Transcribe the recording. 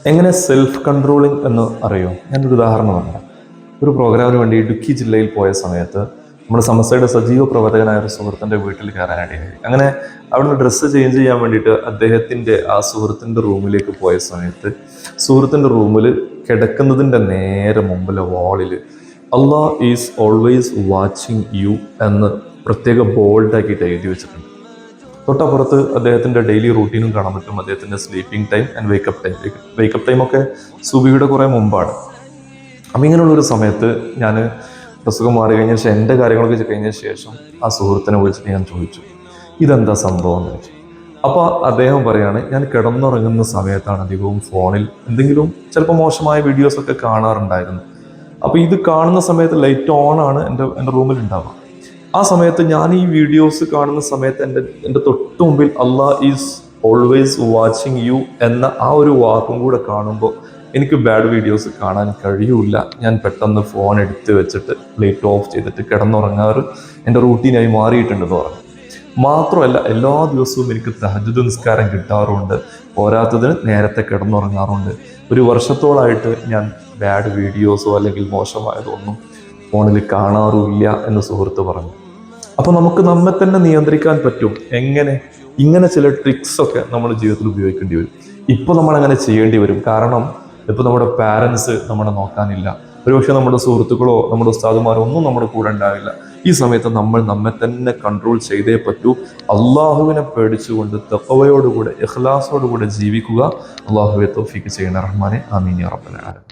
എങ്ങനെ self controlling എന്ന് അറിയോ? ഞാനൊരു ഉദാഹരണം പറയാം. ഒരു പ്രോഗ്രാമിന് വേണ്ടി ഇടുക്കി ജില്ലയിൽ പോയ സമയത്ത് നമ്മുടെ സമസ്തയുടെ സജീവ പ്രവർത്തകനായ ഒരു സുഹൃത്തിൻ്റെ വീട്ടിൽ കയറാനിടയായി. അങ്ങനെ അവിടുന്ന് ഡ്രസ്സ് ചേഞ്ച് ചെയ്യാൻ വേണ്ടിയിട്ട് അദ്ദേഹത്തിൻ്റെ ആ സുഹൃത്തിൻ്റെ റൂമിലേക്ക് പോയ സമയത്ത് സുഹൃത്തിൻ്റെ റൂമിൽ കിടക്കുന്നതിൻ്റെ നേരെ മുമ്പിലെ വാളിൽ അള്ളാഹ് ഈസ് ഓൾവേസ് വാച്ചിങ് യു എന്ന് പ്രത്യേക ബോൾഡാക്കിയിട്ട് എഴുതി വെച്ചിട്ടുണ്ട്. തൊട്ടപ്പുറത്ത് അദ്ദേഹത്തിൻ്റെ ഡെയിലി റൂട്ടീനും കാണാൻ പറ്റും, അദ്ദേഹത്തിൻ്റെ സ്ലീപ്പിംഗ് ടൈം ആൻഡ് വേക്കപ്പ് ടൈമൊക്കെ സുബിയുടെ കുറേ മുമ്പാണ്. അപ്പം ഇങ്ങനെയുള്ളൊരു സമയത്ത് ഞാൻ പ്രസുഖം മാറി കഴിഞ്ഞ ശേഷം എൻ്റെ കാര്യങ്ങളൊക്കെ കഴിഞ്ഞ ശേഷം ആ സുഹൃത്തിനെ വിളിച്ചിട്ട് ഞാൻ ചോദിച്ചു, ഇതെന്താ സംഭവം എന്ന് ചോദിച്ചു. അപ്പോൾ അദ്ദേഹം പറയാണ്, ഞാൻ കിടന്നുറങ്ങുന്ന സമയത്താണ് അധികവും ഫോണിൽ എന്തെങ്കിലും ചിലപ്പോൾ മോശമായ വീഡിയോസൊക്കെ കാണാറുണ്ടായിരുന്നു. അപ്പോൾ ഇത് കാണുന്ന സമയത്ത് ലൈറ്റ് ഓൺ ആണ് എൻ്റെ റൂമിൽ ഉണ്ടാവുക. ആ സമയത്ത് ഞാൻ ഈ വീഡിയോസ് കാണുന്ന സമയത്ത് എൻ്റെ തൊട്ട് മുമ്പിൽ അള്ളാഹ് ഈസ് ഓൾവേസ് വാച്ചിങ് യു എന്ന ആ ഒരു വാക്കും കൂടെ കാണുമ്പോൾ എനിക്ക് ബാഡ് വീഡിയോസ് കാണാൻ കഴിയൂല. ഞാൻ പെട്ടെന്ന് ഫോൺ എടുത്ത് വെച്ചിട്ട് ലൈറ്റ് ഓഫ് ചെയ്തിട്ട് കിടന്നുറങ്ങാറ് എൻ്റെ റൂട്ടീനായി മാറിയിട്ടുണ്ടെന്ന് പറഞ്ഞു. മാത്രമല്ല, എല്ലാ ദിവസവും എനിക്ക് തഹജ്ജുദ് നിസ്കാരം കിട്ടാറുണ്ട്. പോരാത്തതിന് നേരത്തെ കിടന്നുറങ്ങാറുണ്ട്. ഒരു വർഷത്തോളമായിട്ട് ഞാൻ ബാഡ് വീഡിയോസോ അല്ലെങ്കിൽ മോശമായതൊന്നും ഫോണിൽ കാണാറുമില്ല എന്ന് സുഹൃത്ത് പറഞ്ഞു. അപ്പോൾ നമുക്ക് നമ്മെ തന്നെ നിയന്ത്രിക്കാൻ പറ്റും. എങ്ങനെ? ഇങ്ങനെ ചില ട്രിക്സൊക്കെ നമ്മൾ ജീവിതത്തിൽ ഉപയോഗിക്കേണ്ടി വരും. ഇപ്പോൾ നമ്മൾ അങ്ങനെ ചെയ്യേണ്ടി വരും. കാരണം ഇപ്പോൾ നമ്മുടെ പാരൻസ് നമ്മളെ നോക്കാനില്ല, ഒരുപക്ഷെ നമ്മുടെ സുഹൃത്തുക്കളോ നമ്മുടെ ഉസ്താദുമാരോ ഒന്നും നമ്മുടെ കൂടെ ഉണ്ടാവില്ല. ഈ സമയത്ത് നമ്മൾ നമ്മെ തന്നെ കൺട്രോൾ ചെയ്തേ പറ്റൂ. അള്ളാഹുവിനെ പേടിച്ചുകൊണ്ട് തഖ്വയോടുകൂടെ ഇഖ്ലാസോടുകൂടെ ജീവിക്കുക. അള്ളാഹുവെ തൗഫീഖ് ചെയ്യണ റഹ്മാനെ. ആമീൻ യാ റബ്ബൽ ആലമീൻ.